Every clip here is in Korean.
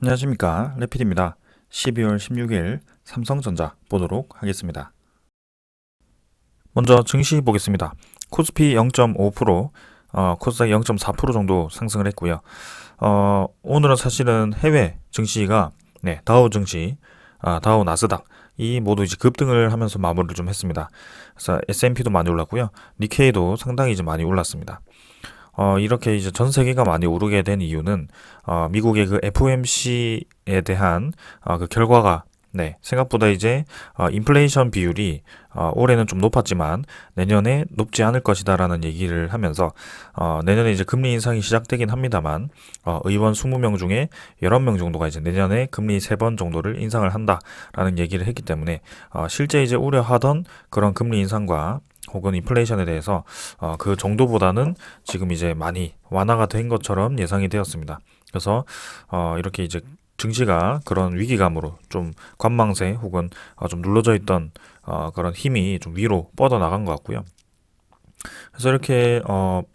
안녕하십니까, 레필입니다. 12월 16일 삼성전자 보도록 하겠습니다. 먼저 증시 보겠습니다. 코스피 0.5%, 코스닥이 0.4% 정도 상승을 했고요. 오늘은 사실은 해외 증시가 다우 증시, 다우 나스닥 이 모두 이제 급등을 하면서 마무리를 좀 했습니다. 그래서 S&P도 많이 올랐고요. 니케이도 상당히 이제 많이 올랐습니다. 이렇게 이제 전 세계가 많이 오르게 된 이유는 미국의 그 FOMC에 대한 그 결과가 생각보다 이제 인플레이션 비율이 올해는 좀 높았지만 내년에 높지 않을 것이다라는 얘기를 하면서 내년에 이제 금리 인상이 시작되긴 합니다만 의원 20명 중에 11명 정도가 이제 내년에 금리 3번 정도를 인상을 한다라는 얘기를 했기 때문에 실제 이제 우려하던 그런 금리 인상과 혹은 인플레이션에 대해서 그 정도보다는 지금 이제 많이 완화가 된 것처럼 예상이 되었습니다. 그래서 이렇게 이제 증시가 그런 위기감으로 좀 관망세 혹은 좀 눌러져 있던 그런 힘이 좀 위로 뻗어 나간 것 같고요. 그래서 이렇게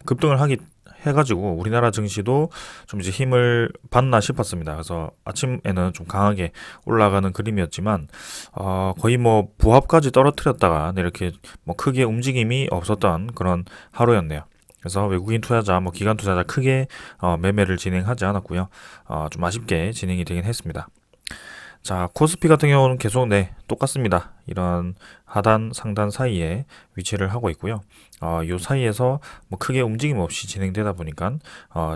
급등을 하기 해가지고 우리나라 증시도 좀 이제 힘을 받나 싶었습니다. 그래서 아침에는 좀 강하게 올라가는 그림이었지만 거의 뭐 부합까지 떨어뜨렸다가 이렇게 뭐 크게 움직임이 없었던 그런 하루였네요. 그래서 외국인 투자자, 뭐 기관 투자자 크게 매매를 진행하지 않았고요. 좀 아쉽게 진행이 되긴 했습니다. 자, 코스피 같은 경우는 계속 똑같습니다. 이런 하단, 상단 사이에 위치를 하고 있고요. 요 사이에서 뭐 크게 움직임 없이 진행되다 보니까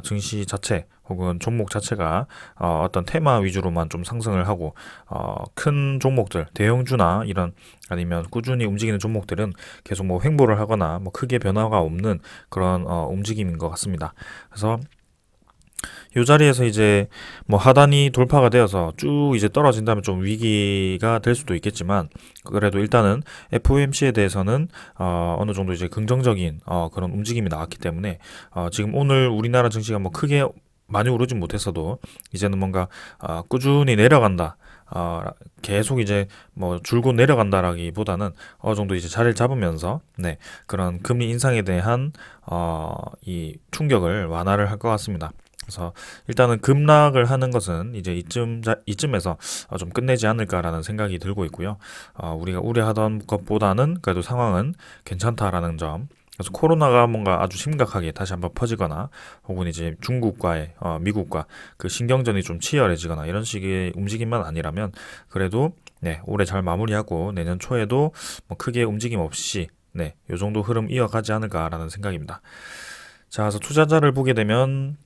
증시 자체 혹은 종목 자체가 어떤 테마 위주로만 좀 상승을 하고 큰 종목들, 대형주나 이런 아니면 꾸준히 움직이는 종목들은 계속 뭐 횡보를 하거나 뭐 크게 변화가 없는 그런 움직임인 것 같습니다. 그래서 이 자리에서 이제 뭐 하단이 돌파가 되어서 쭉 이제 떨어진다면 좀 위기가 될 수도 있겠지만 그래도 일단은 FOMC에 대해서는 어느 정도 이제 긍정적인 그런 움직임이 나왔기 때문에 지금 오늘 우리나라 증시가 뭐 크게 많이 오르진 못했어도 이제는 뭔가 꾸준히 내려간다. 계속 이제 뭐 줄곧 내려간다라기보다는 어느 정도 이제 자리를 잡으면서 그런 금리 인상에 대한 이 충격을 완화를 할 것 같습니다. 그래서 일단은 급락을 하는 것은 이제 이쯤에서 좀 끝내지 않을까라는 생각이 들고 있고요. 우리가 우려하던 것보다는 그래도 상황은 괜찮다라는 점. 그래서 코로나가 뭔가 아주 심각하게 다시 한번 퍼지거나 혹은 이제 중국과의 미국과 그 신경전이 좀 치열해지거나 이런 식의 움직임만 아니라면 그래도 올해 잘 마무리하고 내년 초에도 뭐 크게 움직임 없이 요 정도 흐름 이어가지 않을까라는 생각입니다. 자, 그래서 투자자를 보게 되면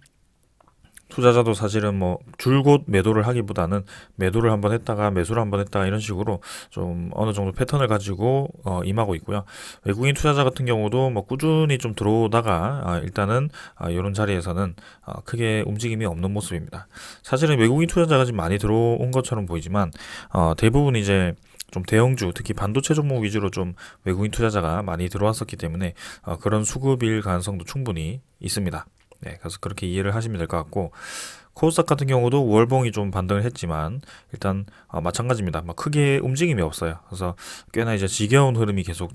투자자도 사실은 뭐 줄곧 매도를 하기보다는 매도를 한번 했다가 매수를 한번 했다가 이런 식으로 좀 어느 정도 패턴을 가지고 임하고 있고요. 외국인 투자자 같은 경우도 뭐 꾸준히 좀 들어오다가 일단은 이런 자리에서는 크게 움직임이 없는 모습입니다. 사실은 외국인 투자자가 지금 많이 들어온 것처럼 보이지만 대부분 이제 좀 대형주, 특히 반도체 종목 위주로 좀 외국인 투자자가 많이 들어왔었기 때문에 그런 수급일 가능성도 충분히 있습니다. 그래서 그렇게 이해를 하시면 될 것 같고 코스닥 같은 경우도 월봉이 좀 반등을 했지만 일단 마찬가지입니다. 막 크게 움직임이 없어요. 그래서 꽤나 이제 지겨운 흐름이 계속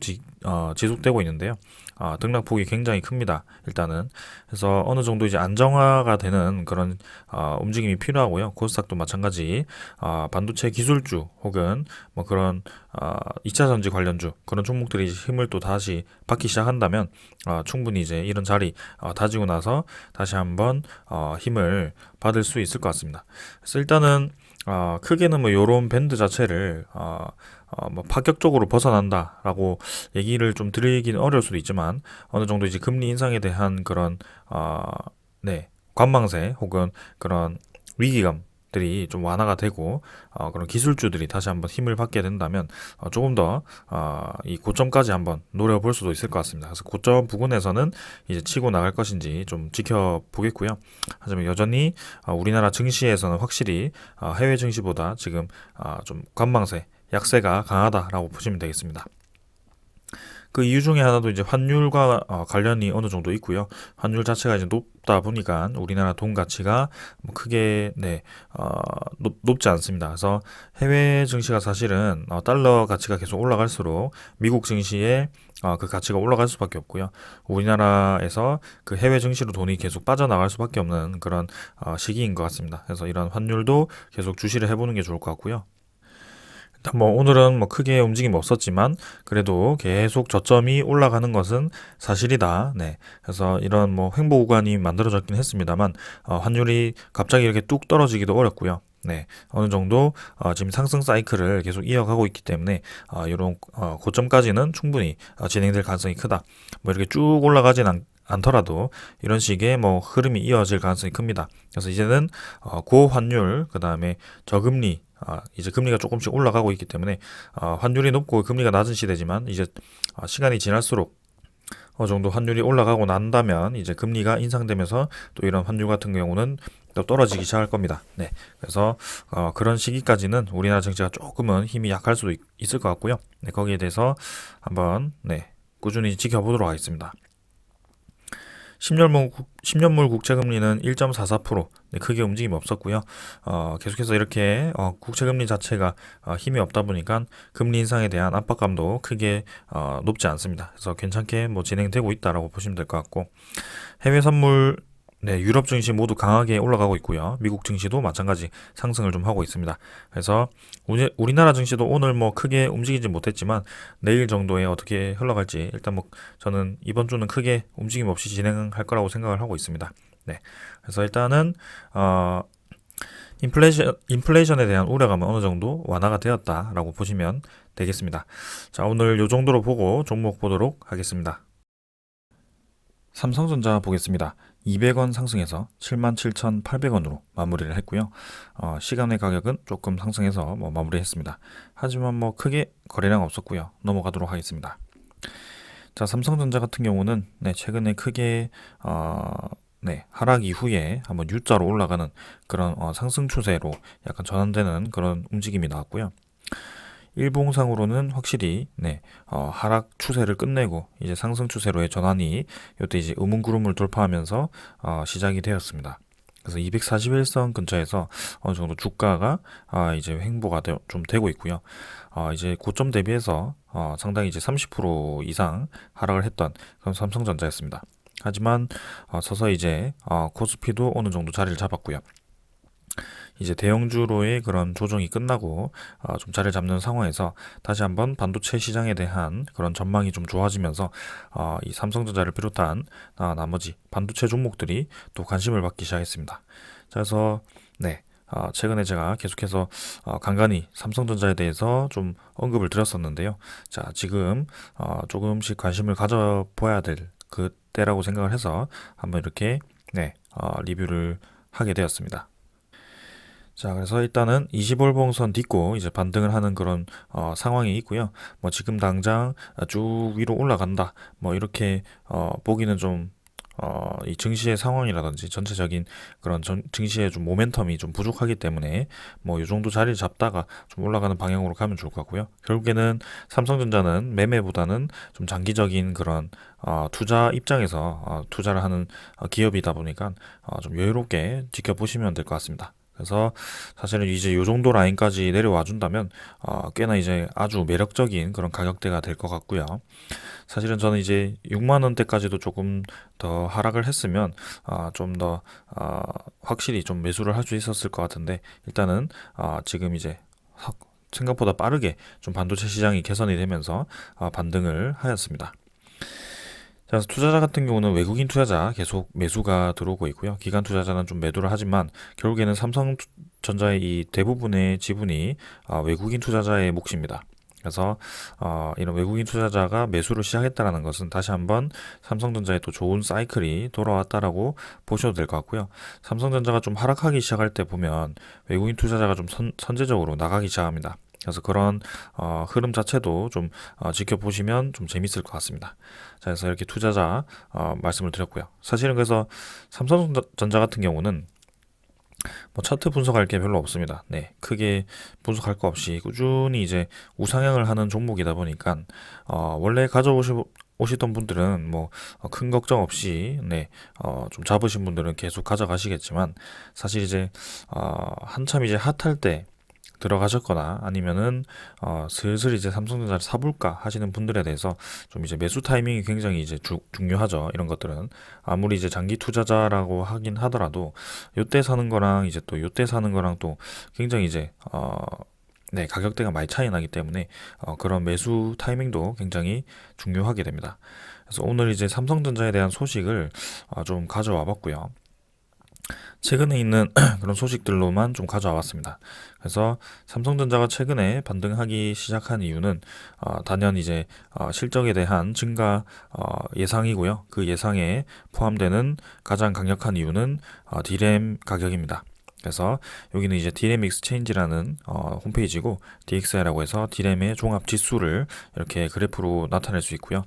지속되고 있는데요. 등락폭이 굉장히 큽니다. 일단은 그래서 어느 정도 이제 안정화가 되는 그런 움직임이 필요하고요. 코스닥도 마찬가지 반도체 기술주 혹은 뭐 그런 2차 전지 관련주 그런 종목들이 힘을 또 다시 받기 시작한다면 충분히 이제 이런 자리 다지고 나서 다시 한번 힘을 받을 수 있을 것 같습니다. 그래서 일단은 크게는 뭐 요런 밴드 자체를 뭐 파격적으로 벗어난다라고 얘기를 좀 드리기는 어려울 수도 있지만 어느 정도 이제 금리 인상에 대한 그런 관망세 혹은 그런 위기감들이 좀 완화가 되고 그런 기술주들이 다시 한번 힘을 받게 된다면 조금 더 이 고점까지 한번 노려볼 수도 있을 것 같습니다. 그래서 고점 부근에서는 이제 치고 나갈 것인지 좀 지켜보겠고요. 하지만 여전히 우리나라 증시에서는 확실히 해외 증시보다 지금 좀 관망세 약세가 강하다라고 보시면 되겠습니다. 그 이유 중에 하나도 이제 환율과 관련이 어느 정도 있고요. 환율 자체가 이제 높다 보니까 우리나라 돈 가치가 뭐 크게 높지 않습니다. 그래서 해외 증시가 사실은 달러 가치가 계속 올라갈수록 미국 증시의 그 가치가 올라갈 수밖에 없고요. 우리나라에서 그 해외 증시로 돈이 계속 빠져나갈 수밖에 없는 그런 시기인 것 같습니다. 그래서 이런 환율도 계속 주시를 해보는 게 좋을 것 같고요. 일단 뭐 오늘은 뭐 크게 움직임 없었지만 그래도 계속 저점이 올라가는 것은 사실이다. 네. 그래서 이런 뭐 횡보 구간이 만들어졌긴 했습니다만 환율이 갑자기 이렇게 뚝 떨어지기도 어렵고요. 네, 어느 정도 지금 상승 사이클을 계속 이어가고 있기 때문에 이런 고점까지는 충분히 진행될 가능성이 크다. 뭐 이렇게 쭉 올라가진 않더라도 이런 식의 뭐 흐름이 이어질 가능성이 큽니다. 그래서 이제는 고환율 그다음에 저금리 이제 금리가 조금씩 올라가고 있기 때문에 환율이 높고 금리가 낮은 시대지만 이제 시간이 지날수록 어느 정도 환율이 올라가고 난다면 이제 금리가 인상되면서 또 이런 환율 같은 경우는 또 떨어지기 시작할 겁니다. 네, 그래서 그런 시기까지는 우리나라 정치가 조금은 힘이 약할 수도 있을 것 같고요. 네, 거기에 대해서 한번 꾸준히 지켜보도록 하겠습니다. 10년물 국채금리는 1.44%, 네, 크게 움직임이 없었고요. 계속해서 이렇게 국채금리 자체가 힘이 없다 보니까 금리 인상에 대한 압박감도 크게 높지 않습니다. 그래서 괜찮게 뭐 진행되고 있다라고 보시면 될 것 같고 해외 선물 네, 유럽 증시 모두 강하게 올라가고 있고요. 미국 증시도 마찬가지 상승을 좀 하고 있습니다. 그래서 우리나라 증시도 오늘 뭐 크게 움직이지 못했지만 내일 정도에 어떻게 흘러갈지 일단 뭐 저는 이번 주는 크게 움직임 없이 진행할 거라고 생각을 하고 있습니다. 네, 그래서 일단은 인플레이션에 대한 우려감은 어느 정도 완화가 되었다라고 보시면 되겠습니다. 자, 오늘 요 정도로 보고 종목 보도록 하겠습니다. 삼성전자 보겠습니다. 200원 상승해서 77,800원으로 마무리를 했고요. 시간의 가격은 조금 상승해서 뭐 마무리했습니다. 하지만 뭐 크게 거래량 없었고요. 넘어가도록 하겠습니다. 자, 삼성전자 같은 경우는 최근에 크게 하락 이후에 한번 U자로 올라가는 그런 상승 추세로 약간 전환되는 그런 움직임이 나왔고요. 일봉상으로는 확실히 하락 추세를 끝내고 이제 상승 추세로의 전환이 이때 이제 음운구름을 돌파하면서 시작이 되었습니다. 그래서 241선 근처에서 어느 정도 주가가 이제 횡보가 좀 되고 있고요. 이제 고점 대비해서 상당히 이제 30% 이상 하락을 했던 그런 삼성전자였습니다. 하지만 서서히 이제 코스피도 어느 정도 자리를 잡았고요. 이제 대형주로의 그런 조정이 끝나고 좀 자리를 잡는 상황에서 다시 한번 반도체 시장에 대한 그런 전망이 좀 좋아지면서 이 삼성전자를 비롯한 나머지 반도체 종목들이 또 관심을 받기 시작했습니다. 그래서 최근에 제가 계속해서 간간히 삼성전자에 대해서 좀 언급을 드렸었는데요. 자, 지금 조금씩 관심을 가져봐야 될 그때라고 생각을 해서 한번 이렇게 리뷰를 하게 되었습니다. 자, 그래서 일단은 20월봉선 딛고 이제 반등을 하는 그런 상황이 있고요. 뭐 지금 당장 쭉 위로 올라간다. 뭐 이렇게 보기는 좀 이 증시의 상황이라든지 전체적인 그런 증시의 좀 모멘텀이 좀 부족하기 때문에 뭐 이 정도 자리를 잡다가 좀 올라가는 방향으로 가면 좋을 것 같고요. 결국에는 삼성전자는 매매보다는 좀 장기적인 그런 투자 입장에서 투자를 하는 기업이다 보니까 좀 여유롭게 지켜보시면 될 것 같습니다. 그래서 사실은 이제 이 정도 라인까지 내려와 준다면 꽤나 이제 아주 매력적인 그런 가격대가 될 것 같고요. 사실은 저는 이제 6만 원대까지도 조금 더 하락을 했으면 좀 더 확실히 좀 매수를 할 수 있었을 것 같은데 일단은 지금 이제 생각보다 빠르게 좀 반도체 시장이 개선이 되면서 반등을 하였습니다. 자, 투자자 같은 경우는 외국인 투자자 계속 매수가 들어오고 있고요. 기관 투자자는 좀 매도를 하지만 결국에는 삼성전자의 이 대부분의 지분이 외국인 투자자의 몫입니다. 그래서 이런 외국인 투자자가 매수를 시작했다는 것은 다시 한번 삼성전자에 또 좋은 사이클이 돌아왔다라고 보셔도 될 것 같고요. 삼성전자가 좀 하락하기 시작할 때 보면 외국인 투자자가 좀 선제적으로 나가기 시작합니다. 그래서 그런 흐름 자체도 좀 지켜보시면 좀 재밌을 것 같습니다. 자, 그래서 이렇게 투자자 말씀을 드렸고요. 사실은 그래서 삼성전자 같은 경우는 뭐 차트 분석할 게 별로 없습니다. 네, 크게 분석할 거 없이 꾸준히 이제 우상향을 하는 종목이다 보니까 원래 오시던 분들은 뭐 큰 걱정 없이 좀 잡으신 분들은 계속 가져가시겠지만 사실 이제 한참 이제 핫할 때 들어가셨거나 아니면은 슬슬 이제 삼성전자를 사볼까 하시는 분들에 대해서 좀 이제 매수 타이밍이 굉장히 이제 중요하죠. 이런 것들은 아무리 이제 장기 투자자라고 하긴 하더라도 요때 사는 거랑 이제 또 요때 사는 거랑 또 굉장히 이제 가격대가 많이 차이 나기 때문에 그런 매수 타이밍도 굉장히 중요하게 됩니다. 그래서 오늘 이제 삼성전자에 대한 소식을 좀 가져와 봤고요. 최근에 있는 그런 소식들로만 좀 가져와 봤습니다. 그래서 삼성전자가 최근에 반등하기 시작한 이유는 단연 이제 실적에 대한 증가 예상이고요. 그 예상에 포함되는 가장 강력한 이유는 D램 가격입니다. 그래서 여기는 이제 D램 익스체인지라는 홈페이지고 DXI라고 해서 D램의 종합 지수를 이렇게 그래프로 나타낼 수 있고요.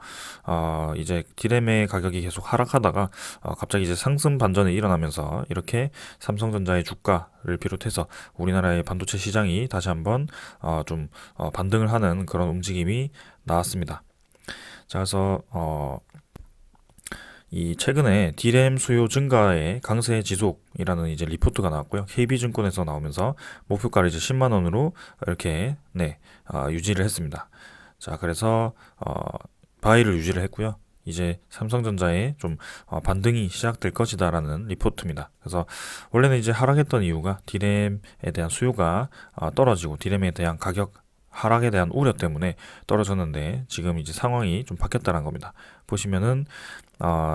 이제 D램의 가격이 계속 하락하다가 갑자기 이제 상승 반전이 일어나면서 이렇게 삼성전자의 주가를 비롯해서 우리나라의 반도체 시장이 다시 한번 좀 반등을 하는 그런 움직임이 나왔습니다. 자, 그래서 이 최근에 D램 수요 증가의 강세 지속이라는 이제 리포트가 나왔고요. KB증권에서 나오면서 목표가를 이제 10만 원으로 이렇게 유지를 했습니다. 자, 그래서 바이를 유지를 했고요. 이제 삼성전자의 좀 반등이 시작될 것이다라는 리포트입니다. 그래서 원래는 이제 하락했던 이유가 D램에 대한 수요가 떨어지고 D램에 대한 가격 하락에 대한 우려 때문에 떨어졌는데 지금 이제 상황이 좀 바뀌었다는 겁니다. 보시면은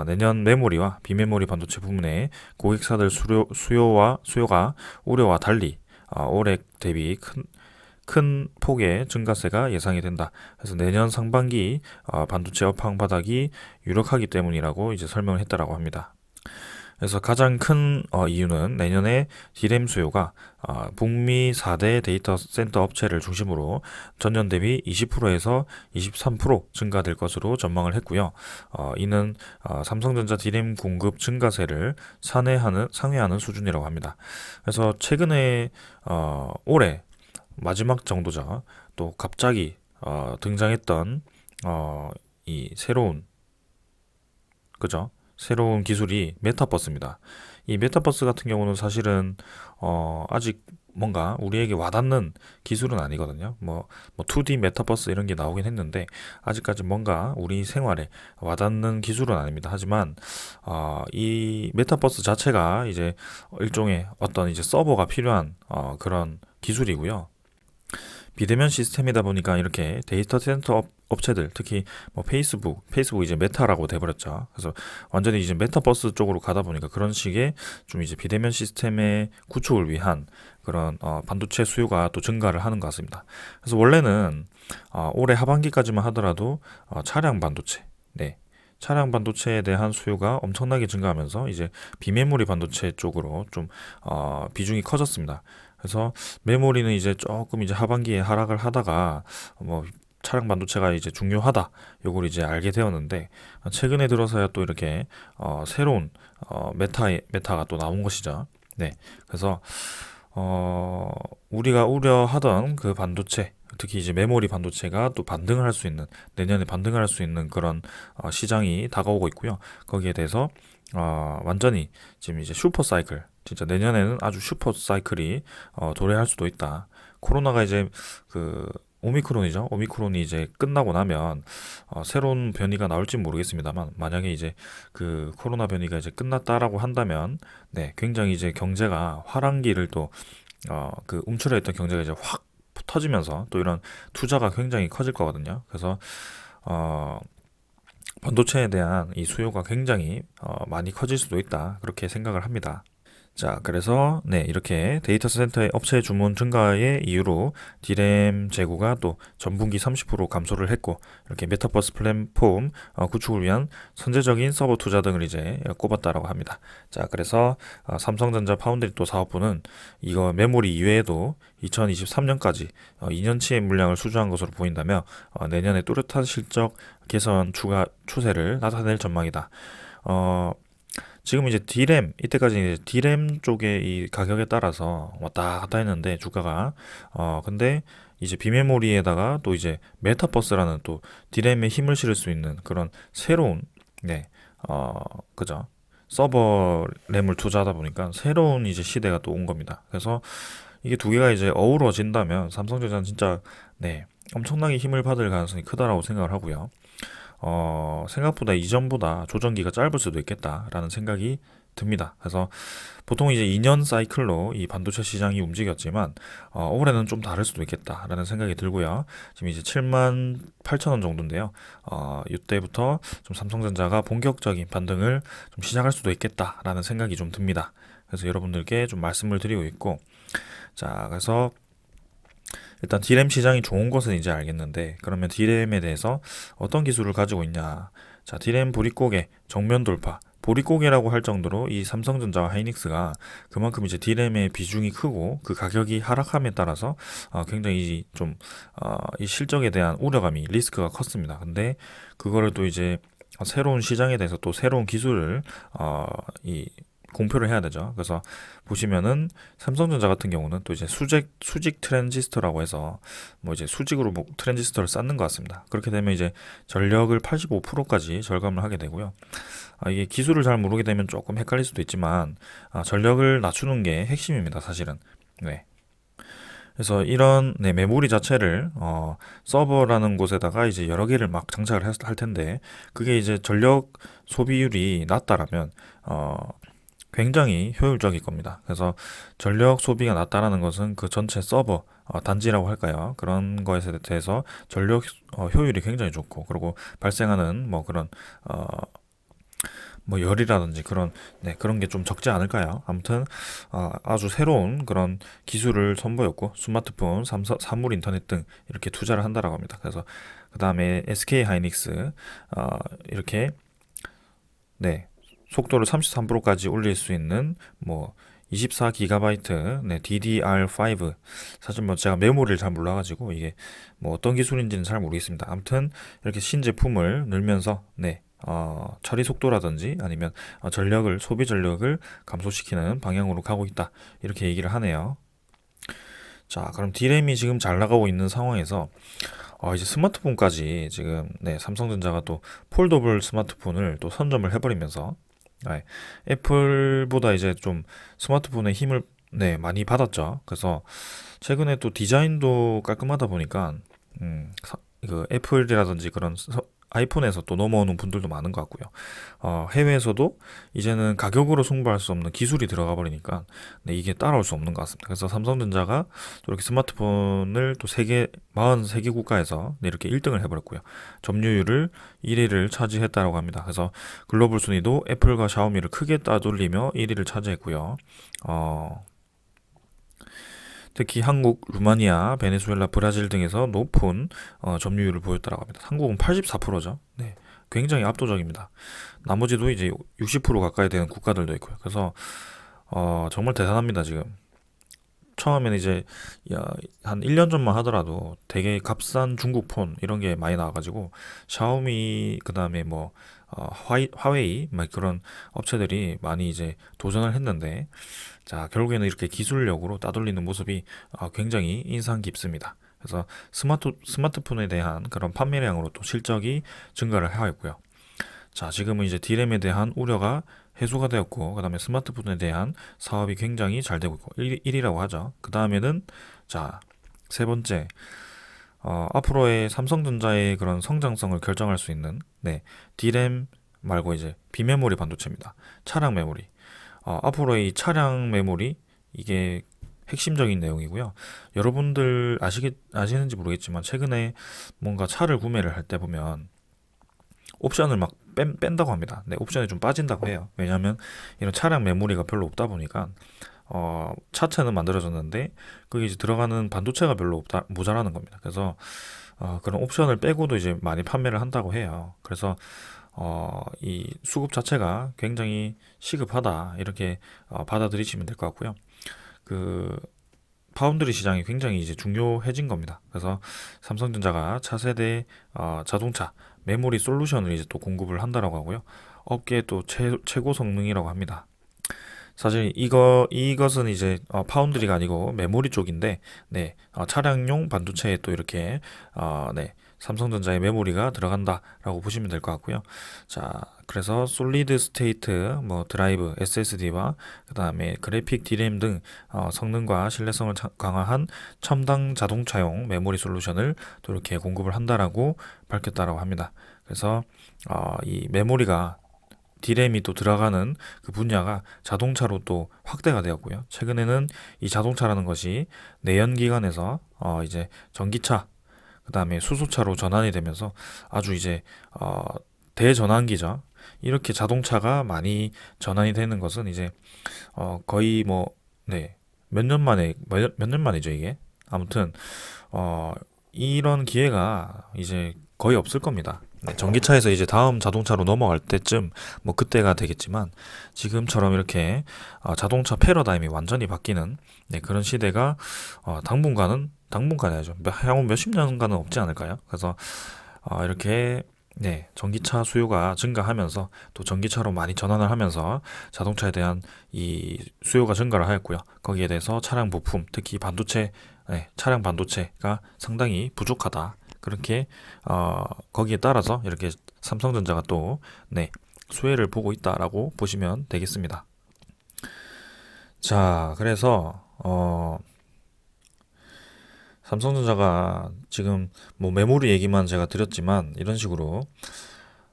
내년 메모리와 비메모리 반도체 부문의 고객사들 수요가 우려와 달리 올해 대비 큰 폭의 증가세가 예상이 된다. 그래서 내년 상반기 반도체 업황 바닥이 유력하기 때문이라고 이제 설명을 했다라고 합니다. 그래서 가장 큰 이유는 내년에 D램 수요가 북미 4대 데이터 센터 업체를 중심으로 전년 대비 20%에서 23% 증가될 것으로 전망을 했고요. 이는 삼성전자 D램 공급 증가세를 상회하는 수준이라고 합니다. 그래서 최근에 올해 마지막 정도죠. 또 갑자기 등장했던 이 새로운 기술이 메타버스입니다. 이 메타버스 같은 경우는 사실은 아직 뭔가 우리에게 와닿는 기술은 아니거든요. 뭐 2D 메타버스 이런 게 나오긴 했는데 아직까지 뭔가 우리 생활에 와닿는 기술은 아닙니다. 하지만 이 메타버스 자체가 이제 일종의 어떤 이제 서버가 필요한 그런 기술이고요. 비대면 시스템이다 보니까 이렇게 데이터 센터 업체들, 특히 뭐 페이스북 이제 메타라고 돼버렸죠. 그래서 완전히 이제 메타버스 쪽으로 가다 보니까 그런 식의 좀 이제 비대면 시스템의 구축을 위한 그런 반도체 수요가 또 증가를 하는 것 같습니다. 그래서 원래는 올해 하반기까지만 하더라도 차량 반도체에 대한 수요가 엄청나게 증가하면서 이제 비메모리 반도체 쪽으로 좀 비중이 커졌습니다. 그래서 메모리는 이제 조금 이제 하반기에 하락을 하다가 뭐 차량 반도체가 이제 중요하다 요걸 이제 알게 되었는데 최근에 들어서야 또 이렇게 새로운 메타가 또 나온 것이죠. 네, 그래서 우리가 우려하던 그 반도체 특히 이제 메모리 반도체가 또 내년에 반등을 할 수 있는 그런 시장이 다가오고 있고요. 거기에 대해서 완전히 지금 이제 슈퍼 사이클 진짜 내년에는 아주 슈퍼 사이클이 도래할 수도 있다. 코로나가 이제 그 오미크론이 이제 끝나고 나면 새로운 변이가 나올지 모르겠습니다만 만약에 이제 그 코로나 변이가 이제 끝났다라고 한다면 굉장히 이제 경제가 화랑기를 또 그 움츠려 있던 경제가 이제 확 터지면서 또 이런 투자가 굉장히 커질 거거든요. 그래서 반도체에 대한 이 수요가 굉장히 많이 커질 수도 있다. 그렇게 생각을 합니다. 자, 그래서 이렇게 데이터 센터의 업체 주문 증가의 이유로 D램 재고가 또 전분기 30% 감소를 했고 이렇게 메타버스 플랫폼 구축을 위한 선제적인 서버 투자 등을 이제 꼽았다라고 합니다. 자, 그래서 삼성전자 파운드리 또 사업부는 이거 메모리 이외에도 2023년까지 2년치의 물량을 수주한 것으로 보인다며 내년에 뚜렷한 실적 개선 추세를 나타낼 전망이다. 지금 이제 D램, 이때까지 이제 D램 쪽의 이 가격에 따라서 왔다 갔다 했는데 주가가 근데 이제 비메모리에다가 또 이제 메타버스라는 또 D램에 힘을 실을 수 있는 그런 새로운 네, 어, 그죠? 서버 램을 투자하다 보니까 새로운 이제 시대가 또 온 겁니다. 그래서 이게 두 개가 이제 어우러진다면 삼성전자는 진짜 네, 엄청나게 힘을 받을 가능성이 크다라고 생각을 하고요. 생각보다 이전보다 조정기가 짧을 수도 있겠다라는 생각이 듭니다. 그래서 보통 이제 2년 사이클로 이 반도체 시장이 움직였지만 올해는 좀 다를 수도 있겠다라는 생각이 들고요. 지금 이제 7만 8천 원 정도인데요. 이때부터 좀 삼성전자가 본격적인 반등을 좀 시작할 수도 있겠다라는 생각이 좀 듭니다. 그래서 여러분들께 좀 말씀을 드리고 있고, 자, 그래서 일단 D램 시장이 좋은 것은 이제 알겠는데 그러면 D램에 대해서 어떤 기술을 가지고 있냐? 자, D램 보릿고개 정면 돌파. 보릿고개라고 할 정도로 이 삼성전자와 하이닉스가 그만큼 이제 D램의 비중이 크고 그 가격이 하락함에 따라서 굉장히 좀 이 실적에 대한 우려감이 리스크가 컸습니다. 근데 그거를 또 이제 새로운 시장에 대해서 또 새로운 기술을 이 공표를 해야 되죠. 그래서 보시면은 삼성전자 같은 경우는 또 이제 수직 트랜지스터라고 해서 뭐 이제 수직으로 뭐 트랜지스터를 쌓는 것 같습니다. 그렇게 되면 이제 전력을 85%까지 절감을 하게 되고요. 이게 기술을 잘 모르게 되면 조금 헷갈릴 수도 있지만 전력을 낮추는 게 핵심입니다, 사실은. 네. 그래서 이런 네, 메모리 자체를 서버라는 곳에다가 이제 여러 개를 막 장착을 할 텐데 그게 이제 전력 소비율이 낮다라면 굉장히 효율적일 겁니다. 그래서 전력 소비가 낮다라는 것은 그 전체 서버 단지라고 할까요? 그런 거에 대해서 전력 효율이 굉장히 좋고 그리고 발생하는 뭐 그런 뭐 열이라든지 그런 네, 그런 게 좀 적지 않을까요? 아무튼 아주 새로운 그런 기술을 선보였고 스마트폰, 사물 인터넷 등 이렇게 투자를 한다라고 합니다. 그래서 그 다음에 SK 하이닉스 이렇게 네, 속도를 33%까지 올릴 수 있는 뭐 24GB 네, DDR5 사실 뭐 제가 메모리를 잘 몰라가지고 이게 뭐 어떤 기술인지는 잘 모르겠습니다. 아무튼 이렇게 신제품을 늘면서 네, 처리 속도라든지 아니면 전력을 소비 전력을 감소시키는 방향으로 가고 있다 이렇게 얘기를 하네요. 자, 그럼 D램이 지금 잘 나가고 있는 상황에서 이제 스마트폰까지 지금 네, 삼성전자가 또 폴더블 스마트폰을 또 선점을 해버리면서 네, 애플보다 이제 좀 스마트폰의 힘을 네, 많이 받았죠. 그래서 최근에 또 디자인도 깔끔하다 보니까 그 애플이라든지 그런 아이폰에서 또 넘어오는 분들도 많은 것 같고요. 해외에서도 이제는 가격으로 승부할 수 없는 기술이 들어가 버리니까 네, 이게 따라올 수 없는 것 같습니다. 그래서 삼성전자가 또 이렇게 스마트폰을 또 세계 43개 국가에서 네, 이렇게 1등을 해버렸고요. 점유율을 1위를 차지했다고 합니다. 그래서 글로벌 순위도 애플과 샤오미를 크게 따돌리며 1위를 차지했고요. 특히 한국, 루마니아, 베네수엘라, 브라질 등에서 높은 점유율을 보였다고 합니다. 한국은 84%죠. 네, 굉장히 압도적입니다. 나머지도 이제 60% 가까이 되는 국가들도 있고요. 그래서 정말 대단합니다, 지금. 처음에는 이제 한 1년 전만 하더라도 되게 값싼 중국 폰 이런 게 많이 나와가지고 샤오미 그다음에 뭐 화웨이 막 그런 업체들이 많이 이제 도전을 했는데 자 결국에는 이렇게 기술력으로 따돌리는 모습이 굉장히 인상 깊습니다. 그래서 스마트폰에 대한 그런 판매량으로 또 실적이 증가를 하였고요. 자, 지금은 이제 D램에 대한 우려가 해소가 되었고, 그 다음에 스마트폰에 대한 사업이 굉장히 잘 되고 있고, 1위라고 하죠. 그 다음에는, 자, 세 번째, 앞으로의 삼성전자의 그런 성장성을 결정할 수 있는, 네, D램 말고 이제 비메모리 반도체입니다. 차량 메모리. 앞으로의 이 차량 메모리, 이게 핵심적인 내용이고요. 여러분들 아시는지 모르겠지만, 최근에 뭔가 차를 구매를 할 때 보면, 옵션을 막 뺀다고 합니다. 네, 옵션이 좀 빠진다고 해요. 왜냐하면 이런 차량 메모리가 별로 없다 보니까 차체는 만들어졌는데 그게 이제 들어가는 반도체가 별로 없다 모자라는 겁니다. 그래서 그런 옵션을 빼고도 이제 많이 판매를 한다고 해요. 그래서 이 수급 자체가 굉장히 시급하다 이렇게 받아들이시면 될 것 같고요. 그 파운드리 시장이 굉장히 이제 중요해진 겁니다. 그래서 삼성전자가 차세대 자동차 메모리 솔루션을 이제 또 공급을 한다라고 하고요. 업계 또 최고 성능이라고 합니다. 사실 이것은 이제 파운드리가 아니고 메모리 쪽인데, 네, 차량용 반도체에 또 이렇게 네, 삼성전자의 메모리가 들어간다라고 보시면 될 것 같고요. 자, 그래서 솔리드 스테이트, 뭐 드라이브, SSD와 그다음에 그래픽 D램 등 성능과 신뢰성을 강화한 첨단 자동차용 메모리 솔루션을 또 이렇게 공급을 한다라고 밝혔다라고 합니다. 그래서 이 메모리가 D램이 또 들어가는 그 분야가 자동차로 또 확대가 되었고요. 최근에는 이 자동차라는 것이 내연기관에서 이제 전기차, 그다음에 수소차로 전환이 되면서 아주 이제 대전환기죠. 이렇게 자동차가 많이 전환이 되는 것은 이제 거의 뭐 네, 몇 년 만에 몇 년 만이죠, 이게. 아무튼 어 이런 기회가 이제 거의 없을 겁니다. 네, 전기차에서 이제 다음 자동차로 넘어갈 때쯤 뭐 그때가 되겠지만, 지금처럼 이렇게 자동차 패러다임이 완전히 바뀌는, 네, 그런 시대가 당분간은 아니죠. 향후 몇십 년간은 없지 않을까요? 그래서 이렇게 네, 전기차 수요가 증가하면서 또 전기차로 많이 전환을 하면서 자동차에 대한 이 수요가 증가를 하였고요. 거기에 대해서 차량 부품, 특히 반도체, 네, 차량 반도체가 상당히 부족하다. 그렇게 거기에 따라서 이렇게 삼성전자가 또 네, 수혜를 보고 있다라고 보시면 되겠습니다. 자, 그래서 삼성전자가 지금 뭐 메모리 얘기만 제가 드렸지만, 이런 식으로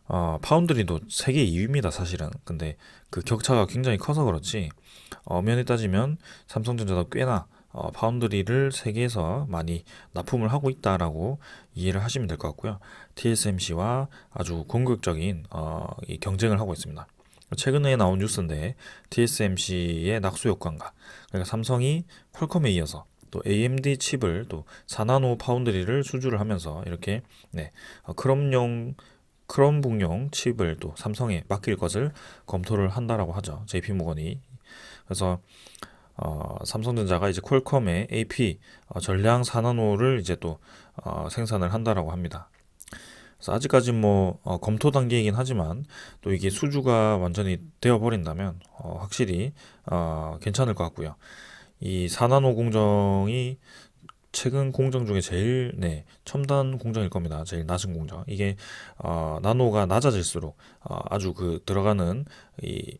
파운드리도 세계 2위입니다, 사실은. 근데 그 격차가 굉장히 커서 그렇지, 엄연히 따지면 삼성전자도 꽤나 파운드리를 세계에서 많이 납품을 하고 있다라고 이해를 하시면 될 것 같고요. TSMC와 아주 공격적인 이 경쟁을 하고 있습니다. 최근에 나온 뉴스인데, TSMC의 낙수 효과인가, 그러니까 삼성이 퀄컴에 이어서 또 AMD 칩을 또 4나노 파운드리를 수주를 하면서 이렇게 네, 크롬북용 칩을 또 삼성에 맡길 것을 검토를 한다라고 하죠. JP모건이. 그래서 삼성전자가 이제 퀄컴의 AP 전량 4나노를 이제 또 생산을 한다라고 합니다. 그래서 아직까지 뭐 검토 단계이긴 하지만, 또 이게 수주가 완전히 되어 버린다면 확실히 괜찮을 것 같고요. 이 4나노 공정이 최근 공정 중에 제일 네, 첨단 공정일 겁니다. 제일 낮은 공정. 이게 나노가 낮아질수록 아주 그 들어가는 이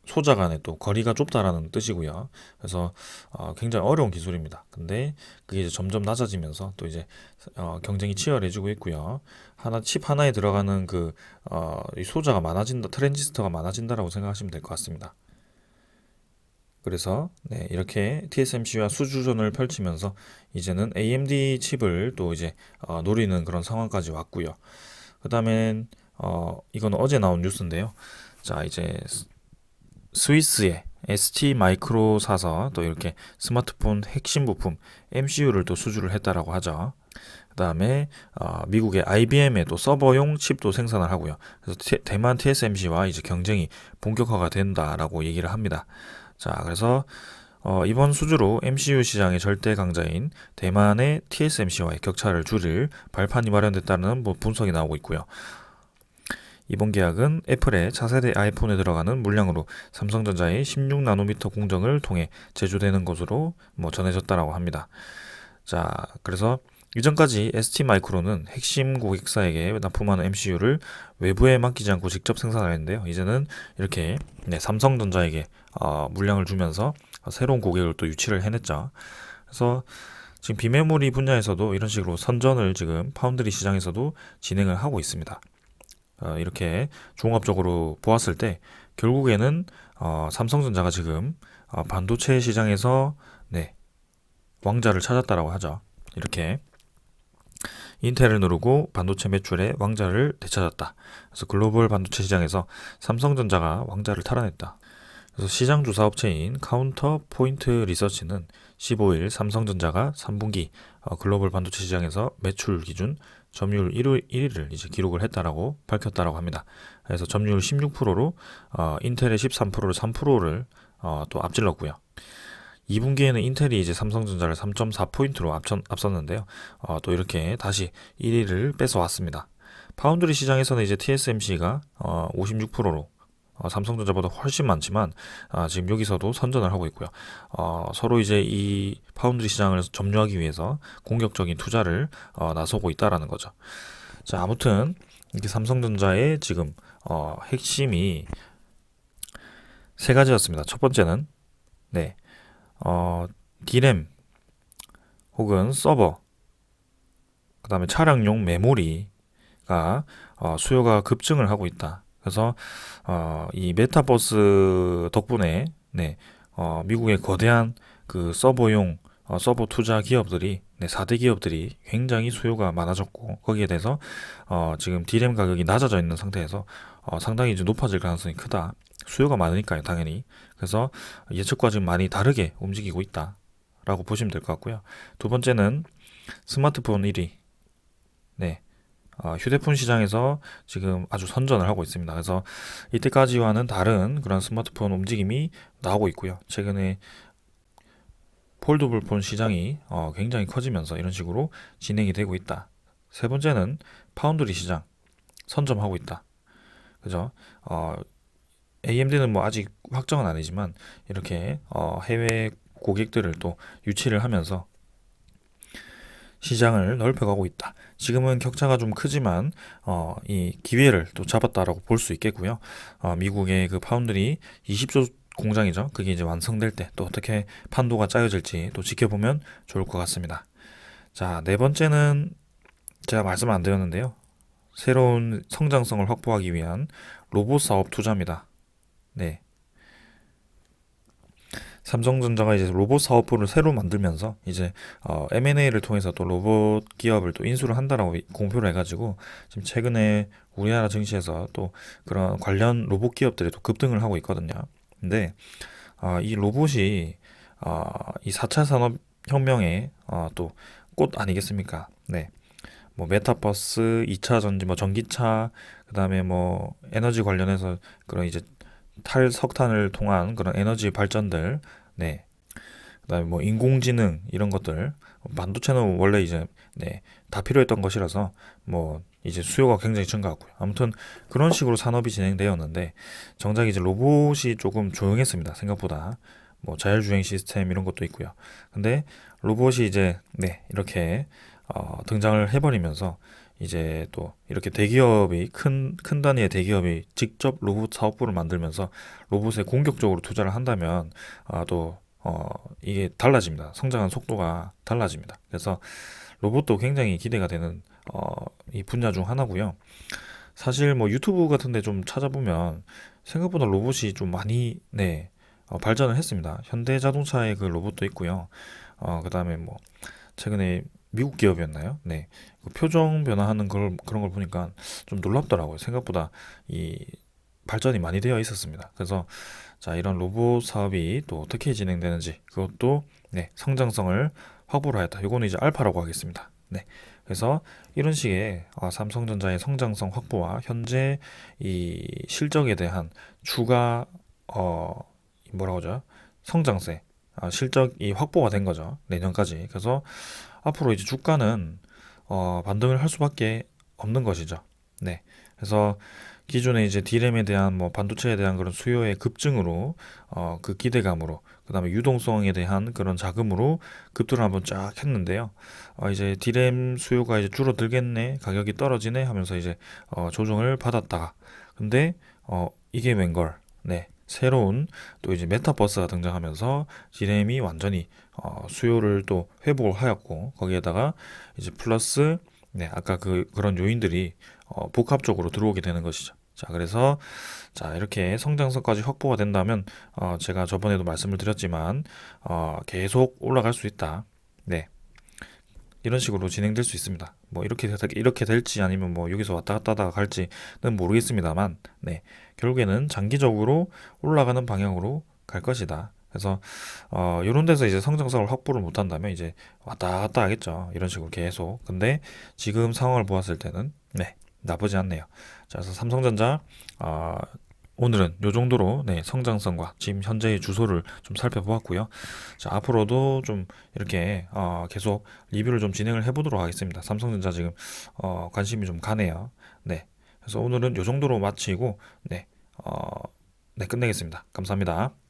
소자 간의 또 거리가 좁다라는 뜻이고요. 그래서 굉장히 어려운 기술입니다. 근데 그게 이제 점점 낮아지면서 또 이제 경쟁이 치열해지고 있고요. 칩 하나에 들어가는 이 소자가 많아진다, 트랜지스터가 많아진다라고 생각하시면 될 것 같습니다. 그래서 네, 이렇게 TSMC와 수주전을 펼치면서 이제는 AMD 칩을 또 이제 노리는 그런 상황까지 왔고요. 그다음엔 이건 어제 나온 뉴스인데요. 자, 이제 스위스의 ST 마이크로 사서 또 이렇게 스마트폰 핵심 부품 MCU를 또 수주를 했다라고 하죠. 그다음에 미국의 IBM의 또 서버용 칩도 생산을 하고요. 그래서 대만 TSMC와 이제 경쟁이 본격화가 된다라고 얘기를 합니다. 자, 그래서 이번 수주로 MCU 시장의 절대 강자인 대만의 TSMC와의 격차를 줄일 발판이 마련됐다는 뭐 분석이 나오고 있고요. 이번 계약은 애플의 차세대 아이폰에 들어가는 물량으로 삼성전자의 16나노미터 공정을 통해 제조되는 것으로 뭐 전해졌다라고 합니다. 자, 그래서 이전까지 ST마이크론은 핵심 고객사에게 납품하는 MCU를 외부에 맡기지 않고 직접 생산하는데요. 이제는 이렇게 네, 삼성전자에게 물량을 주면서 새로운 고객을 또 유치를 해냈죠. 그래서 지금 비메모리 분야에서도 이런 식으로 선전을 지금 파운드리 시장에서도 진행을 하고 있습니다. 이렇게 종합적으로 보았을 때 결국에는 삼성전자가 지금 반도체 시장에서 네, 왕자를 찾았다라고 하죠. 이렇게 인텔을 누르고 반도체 매출의 왕자를 되찾았다. 그래서 글로벌 반도체 시장에서 삼성전자가 왕자를 탈환했다. 그래서 시장 조사 업체인 카운터 포인트 리서치는 15일 삼성전자가 3분기 글로벌 반도체 시장에서 매출 기준 점유율 1위를 이제 기록을 했다라고 밝혔다라고 합니다. 그래서 점유율 16%로 인텔의 13%를 3%를 또 앞질렀고요. 2분기에는 인텔이 이제 삼성전자를 3.4포인트로 앞섰는데요. 또 이렇게 다시 1위를 뺏어왔습니다. 파운드리 시장에서는 이제 TSMC가 56%로 삼성전자보다 훨씬 많지만 지금 여기서도 선전을 하고 있고요. 서로 이제 이 파운드리 시장을 점유하기 위해서 공격적인 투자를 나서고 있다라는 거죠. 자, 아무튼 이렇게 삼성전자의 지금 핵심이 세 가지였습니다. 첫 번째는 네, D램 혹은 서버, 그다음에 차량용 메모리가 수요가 급증을 하고 있다. 그래서 이 메타버스 덕분에 네, 미국의 거대한 그 서버용 서버 투자 기업들이 4대 기업들이 굉장히 수요가 많아졌고 거기에 대해서 지금 D램 가격이 낮아져 있는 상태에서 상당히 이제 높아질 가능성이 크다. 수요가 많으니까요, 당연히. 그래서 예측과 지금 많이 다르게 움직이고 있다라고 보시면 될 것 같고요. 두 번째는 스마트폰 1위. 네. 휴대폰 시장에서 지금 아주 선전을 하고 있습니다. 그래서 이때까지와는 다른 그런 스마트폰 움직임이 나오고 있고요. 최근에 폴더블 폰 시장이 굉장히 커지면서 이런 식으로 진행이 되고 있다. 세 번째는 파운드리 시장 선점하고 있다. 그죠? AMD는 뭐 아직 확정은 아니지만 이렇게 해외 고객들을 또 유치를 하면서 시장을 넓혀가고 있다. 지금은 격차가 좀 크지만 이 기회를 또 잡았다라고 볼 수 있겠고요. 미국의 그 파운드리 20조 공장이죠. 그게 이제 완성될 때 또 어떻게 판도가 짜여질지 또 지켜보면 좋을 것 같습니다. 자, 네 번째는 제가 말씀 안 드렸는데요. 새로운 성장성을 확보하기 위한 로봇 사업 투자입니다. 네. 삼성전자가 이제 로봇 사업부를 새로 만들면서 이제 M&A를 통해서 또 로봇 기업을 또 인수를 한다라고 공표를 해가지고 지금 최근에 우리나라 증시에서 또 그런 관련 로봇 기업들이 또 급등을 하고 있거든요. 근데 이 로봇이 이 4차 산업혁명의 또 꽃 아니겠습니까? 네. 뭐 메타버스, 2차 전지, 뭐 전기차, 그다음에 뭐 에너지 관련해서 그런 이제 탈석탄을 통한 그런 에너지 발전들, 네, 그다음에 뭐 인공지능 이런 것들, 반도체는 원래 이제 다 필요했던 것이라서 뭐 이제 수요가 굉장히 증가하고요. 아무튼 그런 식으로 산업이 진행되었는데 정작 이제 로봇이 조금 조용했습니다. 생각보다 뭐 자율주행 시스템 이런 것도 있고요. 근데 로봇이 이제 이렇게 등장을 해버리면서 이제 또 이렇게 대기업이 큰 단위의 대기업이 직접 로봇 사업부를 만들면서 로봇에 공격적으로 투자를 한다면 또 이게 달라집니다. 성장한 속도가 달라집니다. 그래서 로봇도 굉장히 기대가 되는 이 분야 중 하나고요. 사실 뭐 유튜브 같은 데 좀 찾아보면 생각보다 로봇이 좀 많이 발전을 했습니다. 현대자동차의 그 로봇도 있고요. 그다음에 뭐 최근에 미국 기업이었나요? 네. 그 표정 변화하는 그런 걸 보니까 좀 놀랍더라고요. 생각보다 이 발전이 많이 되어 있었습니다. 그래서 자, 이런 로봇 사업이 또 어떻게 진행되는지 그것도 성장성을 확보를 하였다. 이거는 이제 알파라고 하겠습니다. 네. 그래서 이런 식의 삼성전자의 성장성 확보와 현재 이 실적에 대한 추가 뭐라고 하죠? 성장세, 실적이 확보가 된 거죠. 내년까지. 그래서 앞으로 이제 주가는 반등을 할 수밖에 없는 것이죠. 네. 그래서 기존에 이제 D램에 대한 뭐 반도체에 대한 그런 수요의 급증으로 그 기대감으로 그다음에 유동성에 대한 그런 자금으로 급등을 한번 쫙 했는데요. 이제 D램 수요가 이제 줄어들겠네, 가격이 떨어지네 하면서 이제 조정을 받았다가 근데 이게 웬걸? 네. 새로운 또 이제 메타버스가 등장하면서 D램이 완전히 수요를 또 회복을 하였고 거기에다가 이제 플러스 아까 그런 요인들이 복합적으로 들어오게 되는 것이죠. 자, 그래서 자, 이렇게 성장성까지 확보가 된다면 제가 저번에도 말씀을 드렸지만 계속 올라갈 수 있다. 네. 이런 식으로 진행될 수 있습니다. 뭐 이렇게 될지 아니면 뭐 여기서 왔다 갔다 하다가 갈지는 모르겠습니다만 결국에는 장기적으로 올라가는 방향으로 갈 것이다. 그래서 이런 데서 이제 성장성을 확보를 못한다면 이제 왔다 갔다 하겠죠. 이런 식으로 계속. 근데 지금 상황을 보았을 때는 나쁘지 않네요. 자, 그래서 삼성전자 오늘은 요 정도로 네, 성장성과 지금 현재의 주소를 좀 살펴보았고요. 자, 앞으로도 좀 이렇게 계속 리뷰를 좀 진행을 해보도록 하겠습니다. 삼성전자 지금 관심이 좀 가네요. 네, 그래서 오늘은 요 정도로 마치고 네, 네 끝내겠습니다. 감사합니다.